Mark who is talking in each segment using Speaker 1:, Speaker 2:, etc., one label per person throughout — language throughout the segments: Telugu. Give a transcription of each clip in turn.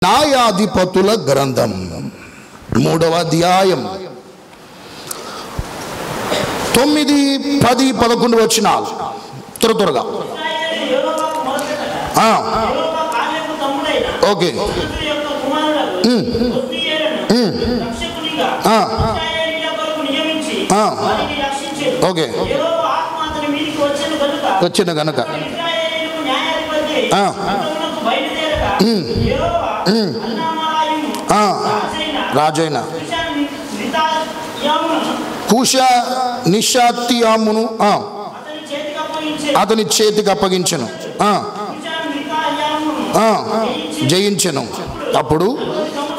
Speaker 1: న్యాయాధిపతుల గ్రంథం 3వ అధ్యాయం 9, 10, 11 వచనాలు త్వరగా. ఓకే, ఓకే, వచ్చిన కనుక రాజైన కూషా నిషాత్యామును అతని చేతికి అప్పగించెను, జయించెను. అప్పుడు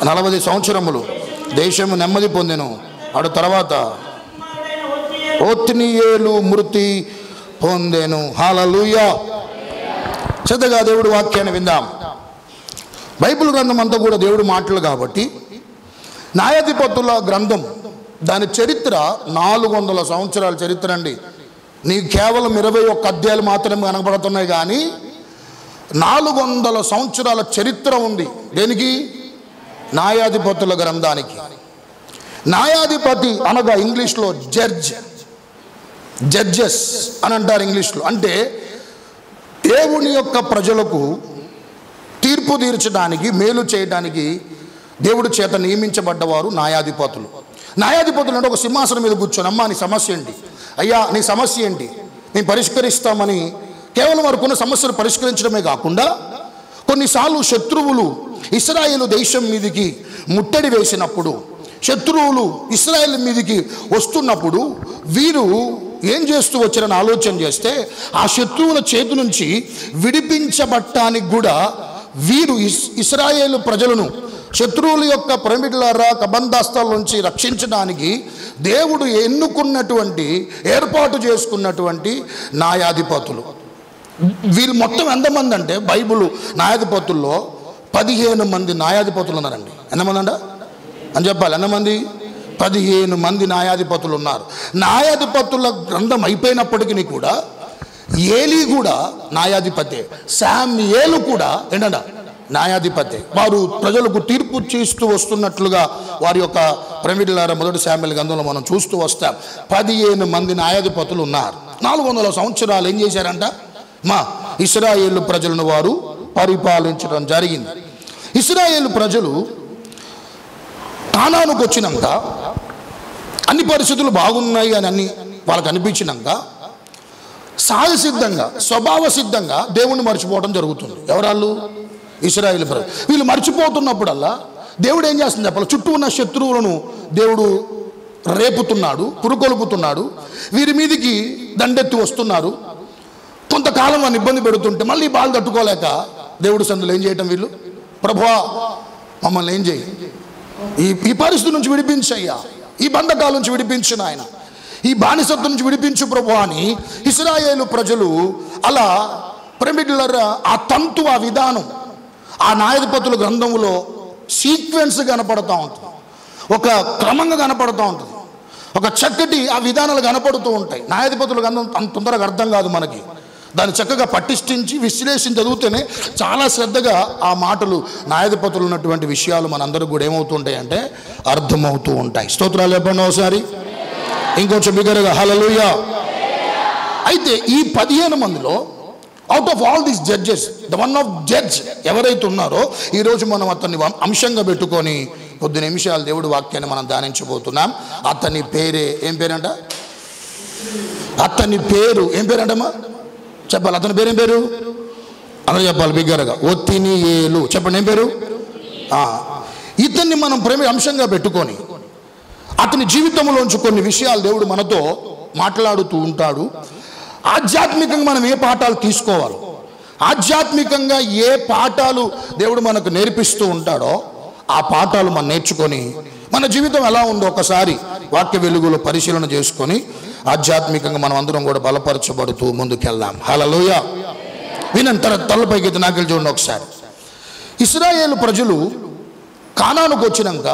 Speaker 1: 40 సంవత్సరములు దేశము నెమ్మది పొందెను. అటు తర్వాత ఒత్నియేలు మృతి పొందెను. హల్లెలూయా. శ్రద్ధగా దేవుడి వాక్యాన్ని విందాం. బైబిల్ గ్రంథం అంతా కూడా దేవుడి మాటలు కాబట్టి న్యాయాధిపతుల గ్రంథం దాని చరిత్ర 400 సంవత్సరాల చరిత్ర అండి. నీకు కేవలం 21 అధ్యాయాలు మాత్రమే కనబడుతున్నాయి, కానీ 400 సంవత్సరాల చరిత్ర ఉంది. దేనికి? న్యాయాధిపతుల గ్రంథానికి. న్యాయాధిపతి అనగా ఇంగ్లీష్లో జడ్జెస్ అని అంటారు ఇంగ్లీష్లో. అంటే దేవుని యొక్క ప్రజలకు తీర్పు తీర్చడానికి, మేలు చేయడానికి దేవుడి చేత నియమించబడ్డవారు న్యాయాధిపతులు. న్యాయాధిపతులు అంటే ఒక సింహాసనం మీద కూర్చొని, అమ్మా నీ సమస్య ఏంటి, అయ్యా నీ సమస్య ఏంటి, మేము పరిష్కరిస్తామని కేవలం వారికి ఉన్న సమస్యలు పరిష్కరించడమే కాకుండా కొన్నిసార్లు శత్రువులు ఇశ్రాయేలు దేశం మీదికి ముట్టడి వేసినప్పుడు, శత్రువులు ఇశ్రాయేలు మీదికి వస్తున్నప్పుడు వీరు ఏం చేస్తూ వచ్చారని ఆలోచన చేస్తే ఆ శత్రువుల చేతి నుంచి విడిపించబట్టానికి కూడా వీరు ఇశ్రాయేలు ప్రజలను శత్రువుల యొక్క పిరమిడ్ల కబంధాస్తాల నుంచి రక్షించడానికి దేవుడు ఎన్నుకున్నటువంటి, ఏర్పాటు చేసుకున్నటువంటి న్యాయాధిపతులు. వీళ్ళు మొత్తం ఎంతమంది అంటే బైబిల్ న్యాయాధిపతుల్లో 15 మంది న్యాయాధిపతులు ఉన్నారండి. ఎంతమంది అంట అని చెప్పాలి? ఎంతమంది? 15 మంది న్యాయాధిపతులు ఉన్నారు. న్యాయాధిపతుల గ్రంథం అయిపోయినప్పటికీ కూడా ఏలీ కూడా న్యాయాధిపతే, శామ్యూయేలు కూడా ఏంటంట న్యాయాధిపతే. వారు ప్రజలకు తీర్పు చేస్తూ వస్తున్నట్లుగా వారి యొక్క పిరమిడ్ల మొదటి శామ్యూయేలు గ్రంథంలో మనం చూస్తూ వస్తాం. 15 మంది న్యాయాధిపతులు ఉన్నారు. 400 సంవత్సరాలు ఏం చేశారంట? ఇశ్రాయేలు ప్రజలను వారు పరిపాలించడం జరిగింది. ఇశ్రాయేలు ప్రజలు కానానుకు వచ్చినాక అన్ని పరిస్థితులు బాగున్నాయి అని అన్ని వాళ్ళకి అనిపించినాక సహజసిద్ధంగా, స్వభావ సిద్ధంగా దేవుణ్ణి మర్చిపోవడం జరుగుతుంది. ఎవరాళ్ళు? ఇశ్రాయేలు ప్రజలు. వీళ్ళు మర్చిపోతున్నప్పుడల్లా దేవుడు ఏం చేస్తుంది చెప్పాలి? చుట్టూ ఉన్న శత్రువులను దేవుడు రేపుతున్నాడు, పురుకొలుపుతున్నాడు. వీరి మీదికి దండెత్తి వస్తున్నారు. కొంతకాలం వారిని ఇబ్బంది పెడుతుంటే మళ్ళీ బాధ తట్టుకోలేక దేవుడు సందులో ఏం చేయటం, వీళ్ళు ప్రభువా మమ్మల్ని ఏం చేయి, ఈ పరిస్థితి నుంచి విడిపించయ్యా, ఈ బంధకాల నుంచి విడిపించు నాయన, ఈ బానిసత్వం నుంచి విడిపించు ప్రభువా అని ఇశ్రాయేలు ప్రజలు అలా పిరమిడ్ల ఆ తంతు, ఆ విధానం ఆ న్యాయాధిపతుల గ్రంథంలో సీక్వెన్స్ కనపడుతూ ఉంటుంది, ఒక క్రమంగా కనపడుతూ ఉంటుంది, ఒక చక్కటి ఆ విధానాలు కనపడుతూ ఉంటాయి. న్యాయాధిపతుల గ్రంథం అంత తొందరగా అర్థం కాదు మనకి. దాన్ని చక్కగా పటిష్ఠించి విశ్లేషించి చదివితేనే చాలా శ్రద్ధగా ఆ మాటలు, న్యాయాధిపతులు ఉన్నటువంటి విషయాలు మనందరూ కూడా ఏమవుతుంటాయి అంటే అర్థమవుతూ ఉంటాయి. స్తోత్రాలు చెప్పండి ఒకసారి, ఇంకొంచెం బిగ్గరగా హల్లెలూయా. అయితే ఈ 15 మందిలో out of all these judges the one of judge ఎవరైతే ఉన్నారో ఈరోజు మనం అతన్ని అంశంగా పెట్టుకొని కొద్ది నిమిషాలు దేవుడి వాక్యాన్ని మనం ధ్యానించబోతున్నాం. అతని పేరే ఏం పేరంట? అతని పేరు ఏం పేరంటమ్మా? చెప్పాలి. అతని పేరు ఏం పేరు? అందరూ చెప్పాలి బిగ్గరగా. ఒత్నియేలు. చెప్పండి, ఏం పేరు? ఇతన్ని మనం ప్రేమ అంశంగా పెట్టుకొని అతని జీవితంలోంచి కొన్ని విషయాలు దేవుడు మనతో మాట్లాడుతూ ఉంటాడు. ఆధ్యాత్మికంగా మనం ఏ పాఠాలు తీసుకోవాలో, ఆధ్యాత్మికంగా ఏ పాఠాలు దేవుడు మనకు నేర్పిస్తూ ఉంటాడో ఆ పాఠాలు మనం నేర్చుకొని మన జీవితం ఎలా ఉందో ఒకసారి వాక్య వెలుగులో పరిశీలన చేసుకొని ఆధ్యాత్మికంగా మనం అందరం కూడా బలపరచబడుతూ ముందుకెళ్దాం. హల్లెలూయా. వినండి, తలపైకి నాకెళ్ళి చూడండి ఒకసారి. ఇశ్రాయేలు ప్రజలు కానానుకు వచ్చినాక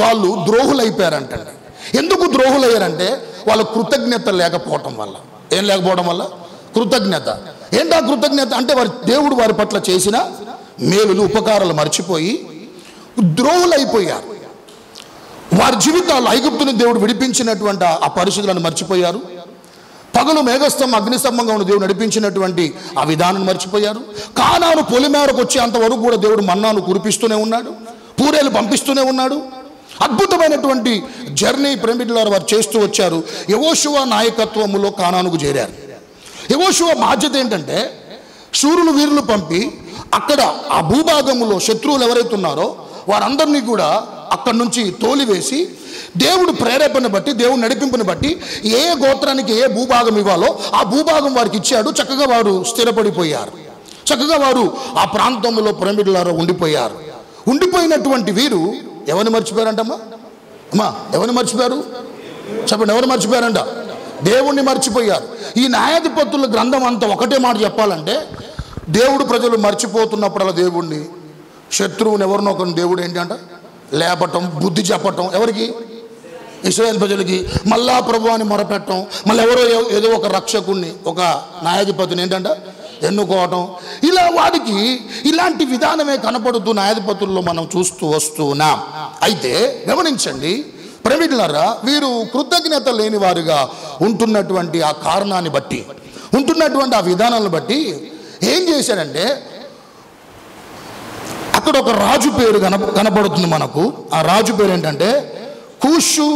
Speaker 1: వాళ్ళు ద్రోహులైపోయారంటండి. ఎందుకు ద్రోహులయ్యారంటే వాళ్ళ కృతజ్ఞత లేకపోవటం వల్ల. ఏం లేకపోవడం వల్ల? కృతజ్ఞత. ఏంటా కృతజ్ఞత అంటే వారి దేవుడు వారి పట్ల చేసిన మేలులు, ఉపకారాలు మర్చిపోయి ద్రోహులైపోయారు. వారి జీవితాలు ఐగుప్తుని దేవుడు విడిపించినటువంటి ఆ పరిస్థితులను మర్చిపోయారు. పగలు మేఘస్తంభం అగ్నిస్తంభంగా ఉన్న దేవుడు నడిపించినటువంటి ఆ విధానం మర్చిపోయారు. కానాను పొలిమేరకు వచ్చేంతవరకు కూడా దేవుడు మన్నాను కురిపిస్తూనే ఉన్నాడు, పూరేలు పంపిస్తూనే ఉన్నాడు. అద్భుతమైనటువంటి జర్నీ ప్రేమికులారా వారు చేస్తూ వచ్చారు. యెహోషువ నాయకత్వములో కానానుకు చేరారు. యెహోషువ బాధ్యత ఏంటంటే శూరులు వీరులు పంపి అక్కడ ఆ భూభాగంలో శత్రువులు ఎవరైతే ఉన్నారో వారందరినీ కూడా అక్కడి నుంచి తోలివేసి దేవుడు ప్రేరేపణ బట్టి దేవుడు నడిపింపుని బట్టి ఏ గోత్రానికి ఏ భూభాగం ఇవ్వాలో ఆ భూభాగం వారికి ఇచ్చాడు. చక్కగా వారు స్థిరపడిపోయారు. చక్కగా వారు ఆ ప్రాంతంలో ప్రేమికులారా ఉండిపోయారు. ఉండిపోయినటువంటి వీరు ఎవరిని మర్చిపోయారంటమ్మా? అమ్మా ఎవరిని మర్చిపోయారు చెప్పండి? ఎవరు మర్చిపోయారంట? దేవుణ్ణి మర్చిపోయారు. ఈ న్యాయాధిపతుల గ్రంథం అంతా ఒకటే మాట చెప్పాలంటే దేవుడు ప్రజలు మర్చిపోతున్నప్పుడల్లా దేవుణ్ణి, శత్రువుని ఎవరినో ఒకరిని దేవుడు ఏంటి అంట లేపటం, బుద్ధి చెప్పటం. ఎవరికి? ఇశ్రాయేల్ ప్రజలకి. మళ్ళా ప్రభు అని మొరపెట్టడం, మళ్ళీ ఎవరో ఏదో ఒక రక్షకుణ్ణి, ఒక న్యాయాధిపతిని ఏంటంట ఎన్నుకోవటం. ఇలా వాడికి ఇలాంటి విధానమే కనపడుతూ న్యాయాధిపతుల్లో మనం చూస్తూ వస్తున్నాం. అయితే గమనించండి ప్రేమికులారా, వీరు కృతజ్ఞత లేని వారుగా ఉంటున్నటువంటి ఆ కారణాన్ని బట్టి, ఉంటున్నటువంటి ఆ విధానాలను బట్టి ఏం చేశాడంటే అక్కడ ఒక రాజు పేరు కనపడుతుంది మనకు. ఆ రాజు పేరు ఏంటంటే కూషు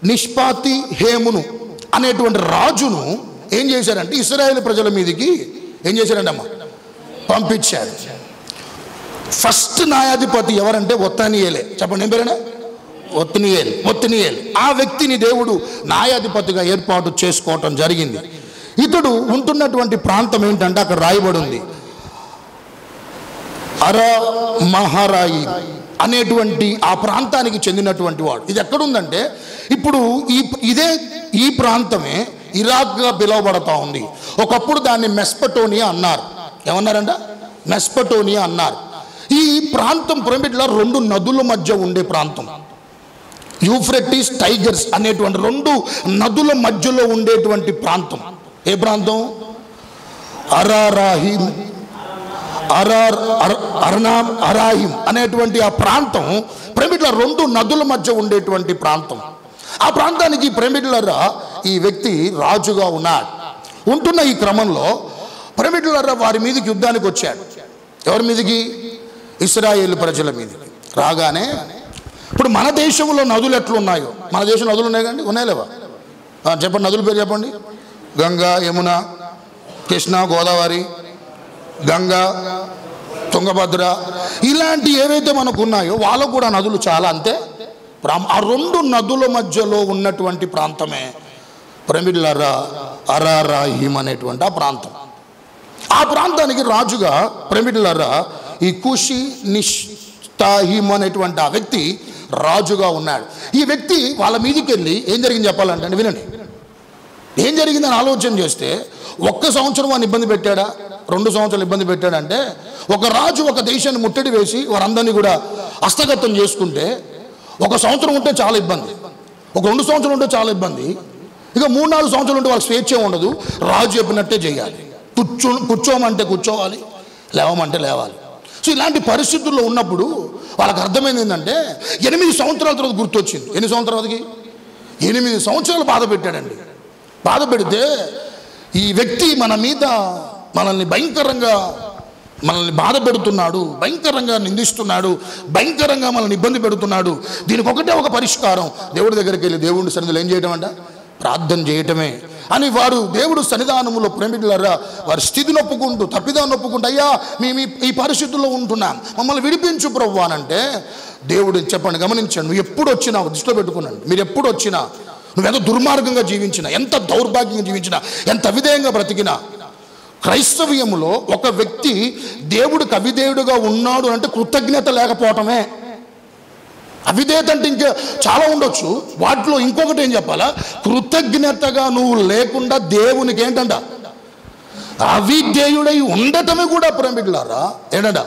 Speaker 1: నిష్పాతి హేమును అనేటువంటి రాజును ఏం చేశారంటే ఇశ్రాయేలు ప్రజల మీదకి ఏం చేశారంటే అమ్మ పంపించారు. ఫస్ట్ న్యాయాధిపతి ఎవరంటే ఒత్నియేలే. చెప్పండి ఏం పేరేనా? ఒత్నియేల్. ఆ వ్యక్తిని దేవుడు న్యాయాధిపతిగా ఏర్పాటు చేసుకోవటం జరిగింది. ఇతడు ఉంటున్నటువంటి ప్రాంతం ఏంటంటే అక్కడ రాయబడి ఉంది అరామహరాయి అనేటువంటి ఆ ప్రాంతానికి చెందినటువంటి వాడు. ఇది ఎక్కడుందంటే ఇప్పుడు ఈ ప్రాంతమే ఇరాక్గా పిలువబడతా ఉంది. ఒకప్పుడు దాన్ని మెస్పటోనియా అన్నారు. ఏమన్నారంట? మెస్పటోనియా అన్నారు. ఈ ప్రాంతం ప్రేమికులారా రెండు నదుల మధ్య ఉండే ప్రాంతం. యూఫ్రటీస్ టైగర్స్ అనేటువంటి రెండు నదుల మధ్యలో ఉండేటువంటి ప్రాంతం. ఏ ప్రాంతం? అరాహిం అనేటువంటి ఆ ప్రాంతం ప్రేమికులారా రెండు నదుల మధ్య ఉండేటువంటి ప్రాంతం. ఆ ప్రాంతానికి ప్రేమికులారా ఈ వ్యక్తి రాజుగా ఉన్నాడు. ఉంటున్న ఈ క్రమంలో ప్రేమికులారా వారి మీదకి యుద్ధానికి వచ్చాడు. ఎవరి మీదకి? ఇశ్రాయేలు ప్రజల మీదకి రాగానే ఇప్పుడు మన దేశంలో నదులు ఎట్లున్నాయో, మన దేశంలో నదులు ఉన్నాయి కండి, ఉన్నాయి లేవా? చెప్పండి, నదుల పేరు చెప్పండి. గంగా, యమున, కృష్ణ, గోదావరి, గంగా, తుంగభద్ర, ఇలాంటి ఏవైతే మనకు ఉన్నాయో వాళ్ళకు కూడా నదులు చాలా. అంతే ఆ రెండు నదుల మధ్యలో ఉన్నటువంటి ప్రాంతమే ప్రేమికులారా అరారాహిం అనేటువంటి ఆ ప్రాంతం. ఆ ప్రాంతానికి రాజుగా ప్రేమికులారా ఈ కూషి నిష్తాహిం అనేటువంటి ఆ వ్యక్తి రాజుగా ఉన్నాడు. ఈ వ్యక్తి వాళ్ళ మీదకి వెళ్ళి ఏం జరిగింది చెప్పాలంటే వినండి. ఏం జరిగిందని ఆలోచన చేస్తే 1 సంవత్సరం వాడిని ఇబ్బంది పెట్టాడా, 2 సంవత్సరాలు ఇబ్బంది పెట్టాడంటే ఒక రాజు ఒక దేశాన్ని ముట్టడి వేసి వారందరినీ కూడా హస్తగతం చేసుకుంటే 1 సంవత్సరం ఉంటే చాలా ఇబ్బంది, ఒక 2 సంవత్సరాలు ఉంటే చాలా ఇబ్బంది, ఇక 3-4 సంవత్సరాలు ఉంటే వాళ్ళకి స్వేచ్ఛ ఉండదు. రాజు చెప్పినట్టే చేయాలి. కూర్చోమంటే కూర్చోవాలి, లేవమంటే లేవాలి. సో ఇలాంటి పరిస్థితుల్లో ఉన్నప్పుడు వాళ్ళకి అర్థమైంది ఏంటంటే 8 సంవత్సరాల తర్వాత గుర్తొచ్చింది. ఎన్ని సంవత్సరాలకి? 8 సంవత్సరాలు బాధ పెట్టాడండి. బాధ పెడితే ఈ వ్యక్తి మన మీద మనల్ని భయంకరంగా బాధ పెడుతున్నాడు, భయంకరంగా నిందిస్తున్నాడు, భయంకరంగా మనల్ని ఇబ్బంది పెడుతున్నాడు. దీనికి ఒకటే ఒక పరిష్కారం, దేవుడి దగ్గరికి వెళ్ళి దేవుడి సన్నిధిలో ఏం చేయటం అంట? ప్రార్థన చేయటమే అని వారు దేవుడు సన్నిధానములో ప్రేమికులారా వారి స్థితిని ఒప్పుకుంటూ తప్పిదాన్ని ఒప్పుకుంటూ అయ్యా మేము ఈ పరిస్థితుల్లో ఉంటున్నాం, మమ్మల్ని విడిపించు ప్రభువా అనంటే దేవుడు చెప్పండి, గమనించండి, నువ్వు ఎప్పుడు వచ్చినా దృష్టిలో పెట్టుకున్నాను, మీరు ఎప్పుడు వచ్చినా నువ్వెంత దుర్మార్గంగా జీవించినా, ఎంత దౌర్భాగ్యంగా జీవించినా, ఎంత అవిధేయంగా బ్రతికినా, క్రైస్తవ్యములో ఒక వ్యక్తి దేవుడికి అవిధేయుడుగా ఉన్నాడు అంటే కృతజ్ఞత లేకపోవటమే. అవిధేయత అంటే ఇంకా చాలా ఉండొచ్చు, వాటిలో ఇంకొకటి ఏం చెప్పాలా, కృతజ్ఞతగా నువ్వు లేకుండా దేవునికి ఏంటంట అవిధేయుడై ఉండటమే కూడా ప్రేమికులారా ఏంటంట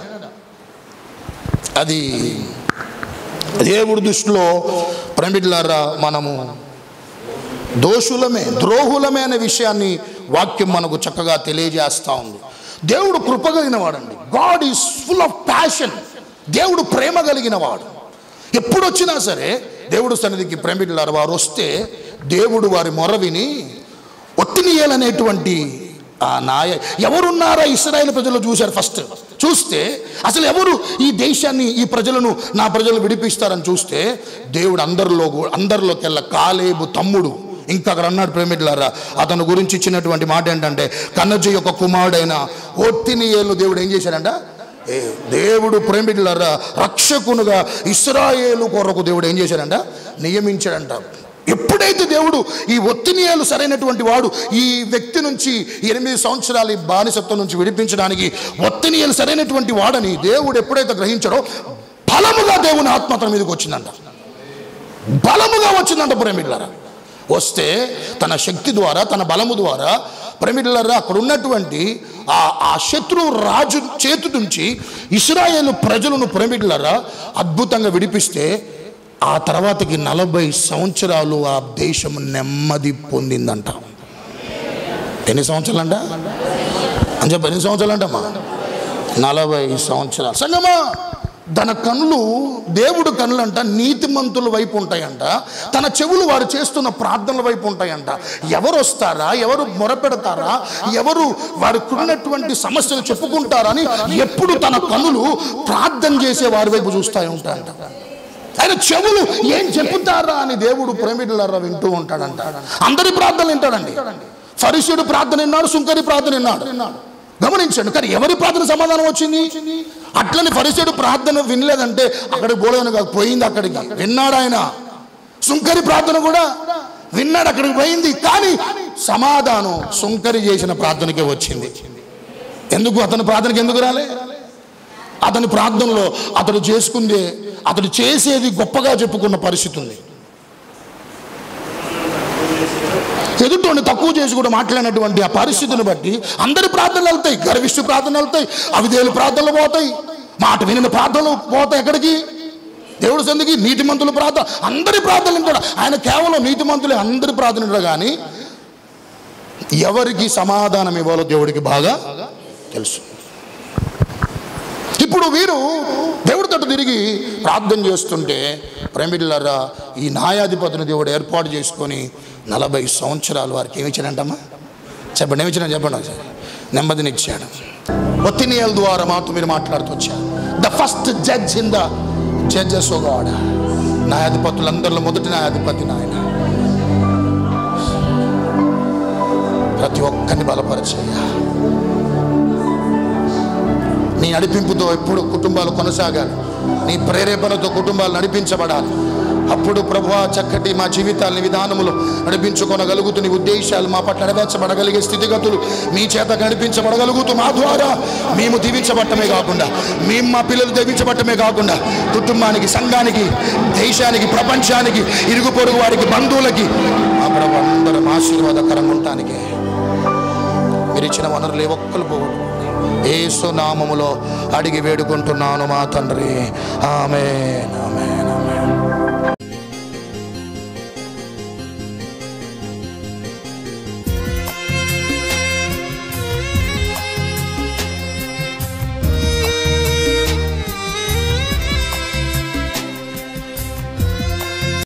Speaker 1: అది దేవుడి దృష్టిలో ప్రేమికులారా మనము దోషులమే, ద్రోహులమే అనే విషయాన్ని వాక్యం మనకు చక్కగా తెలియజేస్తూ ఉంది. దేవుడు కృపగలిగిన వాడండి. God is full of passion. దేవుడు ప్రేమ కలిగిన వాడు. ఎప్పుడు వచ్చినా సరే దేవుడు సన్నిధికి ప్రేమికులారా వారు వస్తే దేవుడు వారి మొర విని ఒత్తినియేలు అనేటువంటి ఆ ఎవరున్నారా ఇశ్రాయేలు ప్రజలు చూశారు. ఫస్ట్ చూస్తే అసలు ఎవరు ఈ దేశాన్ని, ఈ ప్రజలను, నా ప్రజలను విడిపిస్తారని చూస్తే దేవుడు అందరిలోకెల్లా కాలేబు తమ్ముడు, ఇంకా అక్కడ అన్నాడు ప్రేమికులారా, అతను గురించి ఇచ్చినటువంటి మాట ఏంటంటే కనజు యొక్క కుమారుడైన ఒత్తినియేలు దేవుడు ఏం చేశాడంట, దేవుడు ప్రేమికులారా రక్షకునుగా ఇశ్రాయేలు కొరకు దేవుడు ఏం చేశాడంట, నియమించాడంట. ఎప్పుడైతే దేవుడు ఈ ఒత్తినియేలు సరైనటువంటి వాడు, ఈ వ్యక్తి నుంచి 8 సంవత్సరాల బానిసత్వం నుంచి విడిపించడానికి ఒత్తినియేలు సరైనటువంటి వాడని దేవుడు ఎప్పుడైతే గ్రహించాడో బలముగా దేవుని ఆత్మ అతని మీదకి వచ్చిందంట, బలముగా వచ్చిందంట ప్రేమికులారా. వస్తే తన శక్తి ద్వారా, తన బలము ద్వారా ప్రేమికులారా అక్కడ ఉన్నటువంటి ఆ శత్రు రాజు చేతి నుంచి ఇశ్రాయేలు ప్రజలను ప్రేమికులారా అద్భుతంగా విడిపిస్తే ఆ తర్వాతకి 40 సంవత్సరాలు ఆ దేశం నెమ్మది పొందిందంట. ఎన్ని సంవత్సరాలంట అని చెప్పి, ఎన్ని సంవత్సరాలంటమ్మా? 40 సంవత్సరాలు. సంగమా, తన కన్నులు, దేవుడు కన్నులంట నీతిమంతుల వైపు ఉంటాయంట, తన చెవులు వారు చేస్తున్న ప్రార్థనల వైపు ఉంటాయంట. ఎవరు వస్తారా, ఎవరు మొరపెడతారా, ఎవరు వారికి ఉన్నటువంటి సమస్యలు చెప్పుకుంటారా అని ఎప్పుడు తన కన్నులు ప్రార్థన చేసే వారి వైపు చూస్తూ ఉంటాయంట. ఆయన చెవులు ఏం చెప్పుతారా అని దేవుడు ప్రేమికులారా వింటూ ఉంటాడంట. అందరి ప్రార్థనలు వింటాడండి. ఫరిసీయుడు ప్రార్థన విన్నాడు, సుంకరి ప్రార్థన విన్నాడు, గమనించండి. కానీ ఎవరి ప్రార్థన సమాధానం వచ్చింది? అట్లని ఫరిసీయుడు ప్రార్థన వినలేదంటే అక్కడికి పోలేదని కాదు, పోయింది అక్కడికి, విన్నాడు ఆయన. సుంకరి ప్రార్థన కూడా విన్నాడు, అక్కడికి పోయింది. కానీ సమాధానం సుంకరి చేసిన ప్రార్థనకే వచ్చింది. ఎందుకు అతని ప్రార్థనకి ఎందుకు రాలే? అతని ప్రార్థనలో అతడు చేసేది గొప్పగా చెప్పుకున్న పరిస్థితి ఉంది. ఎదుటోని తక్కువ చేసి కూడా మాట్లాడినటువంటి ఆ పరిస్థితిని బట్టి అందరి ప్రార్థనలు వెళ్తాయి, గర్విష్ఠు ప్రార్థనలు వెళ్తాయి, అవిధేయుల ప్రార్థనలు పోతాయి, మాట వినిన ప్రార్థనలు పోతాయి. ఎక్కడికి? దేవుడు సందికి. నీతిమంతుల ప్రార్థన, అందరి ప్రార్థనలు వింటాడు ఆయన. కేవలం నీతిమంతులే అందరి ప్రార్థన వింటాడు. కానీ ఎవరికి సమాధానం ఇవ్వాలో దేవుడికి బాగా తెలుసు. ఇప్పుడు వీరు దేవుడి తట్టు తిరిగి ప్రార్థన చేస్తుంటే ప్రేమికులారా ఈ న్యాయాధిపతిని దేవుడు ఏర్పాటు చేసుకొని 40 సంవత్సరాలు వారికి ఏమి ఇచ్చాడంటమ్మా? చెప్పండి, ఏమి ఇచ్చాడని చెప్పండి. నెమ్మదినిచ్చాడు. ఒత్తినియేలు ద్వారా మాతో మీరు మాట్లాడుతూ వచ్చారు. The first judge in the judges O God. న్యాయాధిపతులందరిలో మొదటి న్యాయాధిపతి నాయన. ప్రతి ఒక్కరిని బలపరిచేయ. నీ నడిపింపుతో ఎప్పుడు కుటుంబాలు కొనసాగాలి, నీ ప్రేరేపణతో కుటుంబాలు నడిపించబడాలి. అప్పుడు ప్రభువా చక్కటి మా జీవితాలని విధానములు నడిపించుకొనగలుగుతూ నీ ఉద్దేశాలు మా పట్ల నెరవేర్చబడగలిగే స్థితిగతులు మీ చేత నడిపించబడగలుగుతూ మా ద్వారా మేము దీవించబట్టమే కాకుండా, మేము మా పిల్లలు దీవించబట్టమే కాకుండా కుటుంబానికి, సంఘానికి, దేశానికి, ప్రపంచానికి, ఇరుగు పొరుగు వారికి, బంధువులకి మా ప్రభు అందరం ఆశీర్వాదకరంగా ఉండటానికి మీరు ఇచ్చిన వనరులు ఏ ఒక్కరు పోగొట్టు యేసు నామములో అడిగి వేడుకుంటున్నాను మా తండ్రి. ఆమేన్, ఆమేన్.